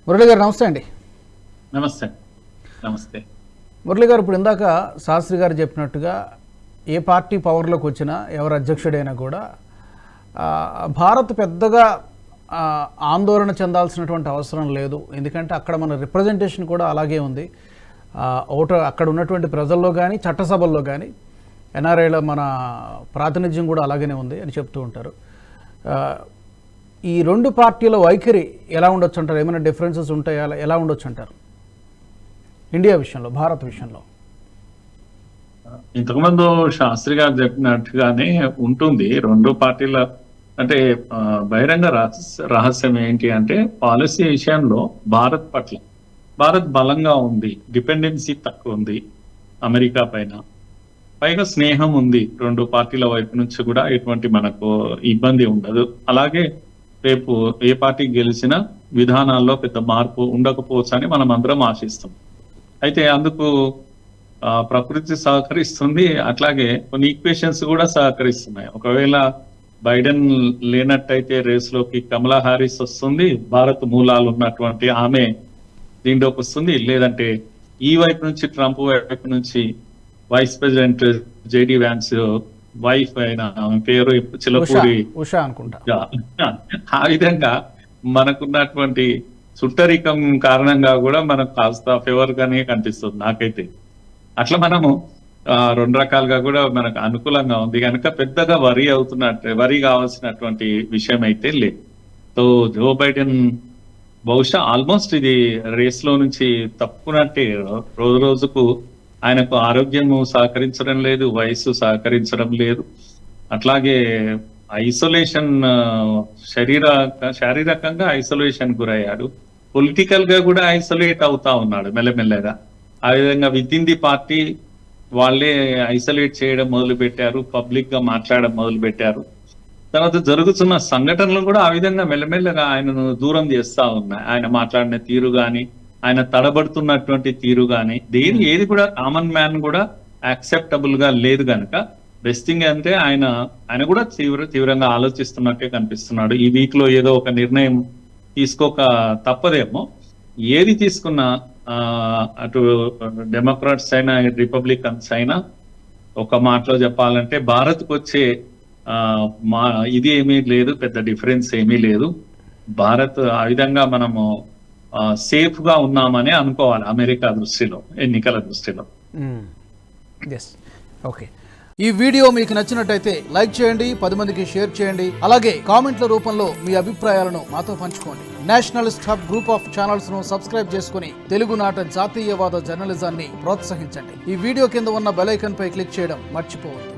మురళి గారు నమస్తే అండి. నమస్తే. నమస్తే మురళి గారు, ఇప్పుడు ఇందాక శాస్త్రి గారు చెప్పినట్టుగా ఏ పార్టీ పవర్లోకి వచ్చినా ఎవరు అధ్యక్షుడైనా కూడా భారత్ పెద్దగా ఆందోళన చెందాల్సినటువంటి అవసరం లేదు. ఎందుకంటే అక్కడ మన రిప్రజెంటేషన్ కూడా అలాగే ఉంది. అక్కడ ఉన్నటువంటి ప్రజల్లో కానీ చట్టసభల్లో కానీ ఎన్ఆర్ఐల మన ప్రాతినిధ్యం కూడా అలాగనే ఉంది అని చెప్తూ ఉంటారు. ఈ రెండు పార్టీల వైఖరి ఎలా ఉండొచ్చు అంటారు? ఏమైనా డిఫరెన్సెస్ ఉంటాయా? ఎలా ఉండొచ్చు అంటారు ఇండియా విషయంలో, భారత్ విషయంలో? ఇంతకుముందు శాస్త్రి గారు చెప్పినట్టుగానే ఉంటుంది. రెండు పార్టీల అంటే బహిరంగ రహస్యం ఏంటి అంటే పాలసీ విషయంలో భారత్ బలంగా ఉంది, డిపెండెన్సీ తక్కువ ఉంది అమెరికా పైన, పైగా స్నేహం ఉంది రెండు పార్టీల వైపు నుంచి కూడా. ఎటువంటి మనకు ఇబ్బంది ఉండదు. అలాగే రేపు ఏ పార్టీ గెలిచినా విధానాల్లో పెద్ద మార్పు ఉండకపోవచ్చు అని మనం అందరం ఆశిస్తాం. అయితే అందుకు ప్రకృతి సహకరిస్తుంది, అట్లాగే కొన్ని ఈక్వేషన్స్ కూడా సహకరిస్తున్నాయి. ఒకవేళ బైడెన్ లేనట్టయితే రేసులోకి కమలా హారిస్ వస్తుంది, భారత్ మూలాలు ఉన్నటువంటి ఆమె దీంట్లోకి వస్తుంది. లేదంటే ఈ వైపు నుంచి ట్రంప్ వైపు నుంచి vice president JD Vance wife అయిన పేరు చిలపూరి ఉషా అనుకుంటా. ఆ విధంగా మనకున్నటువంటి చుట్టరికం కారణంగా కూడా మనకు కాస్త ఫేవర్ గానే కనిపిస్తుంది నాకైతే. అట్లా మనము రెండు రకాలుగా కూడా మనకు అనుకూలంగా ఉంది కనుక పెద్దగా వరి కావాల్సినటువంటి విషయం అయితే లేదు. సో జో బైడెన్ బహుశా ఆల్మోస్ట్ ఇది రేస్ లో నుంచి తప్పుకున్నట్టే. రోజు రోజుకు ఆయనకు ఆరోగ్యము సహకరించడం లేదు, వయసు సహకరించడం లేదు. అట్లాగే ఐసోలేషన్, శారీరకంగా ఐసోలేషన్ గురయ్యాడు, పొలిటికల్ గా కూడా ఐసోలేట్ అవుతా ఉన్నాడు మెల్లమెల్లగా. ఆ విధంగా విత్ ఇన్ ది పార్టీ వాళ్ళే ఐసోలేట్ చేయడం మొదలు పెట్టారు, పబ్లిక్ గా మాట్లాడడం మొదలు పెట్టారు. తర్వాత జరుగుతున్న సంఘటనలు కూడా ఆ విధంగా మెల్లమెల్లగా ఆయనను దూరం చేస్తా ఉన్నాయి. ఆయన మాట్లాడిన తీరు గాని, ఆయన తడబడుతున్నటువంటి తీరు గాని, ఏది కూడా కామన్ మ్యాన్ కూడా యాక్సెప్టబుల్ గా లేదు కనుక బెస్ట్ థింగ్ అంటే ఆయన కూడా తీవ్రంగా ఆలోచిస్తున్నట్టే కనిపిస్తున్నాడు. ఈ వీక్ లో ఏదో ఒక నిర్ణయం తీసుకోక తప్పదేమో. ఏది తీసుకున్నా అటు డెమోక్రాట్స్ అయినా రిపబ్లికన్స్ అయినా ఒక మాటలో చెప్పాలంటే భారత్కు వచ్చే ఇది ఏమీ లేదు, పెద్ద డిఫరెన్స్ ఏమీ లేదు. భారత్ ఆ విధంగా మనము సేఫ్ గా ఉన్నామని అనుకోవాలి అమెరికా దృష్టిలో, ఎన్నికల దృష్టిలో. ఓకే, ఈ వీడియో మీకు నచ్చినట్టయితే లైక్ చేయండి, 10 మందికి షేర్ చేయండి. అలాగే కామెంట్ల రూపంలో మీ అభిప్రాయాలను మాతో పంచుకోండి. Nationalist hub group of channels ను సబ్స్క్రైబ్ చేసుకుని తెలుగునాట జాతీయవాద జర్నలిజాన్ని ప్రోత్సహించండి. ఈ వీడియో కింద ఉన్న బెల్ ఐకాన్ పై క్లిక్ చేయడం మర్చిపోవద్దు.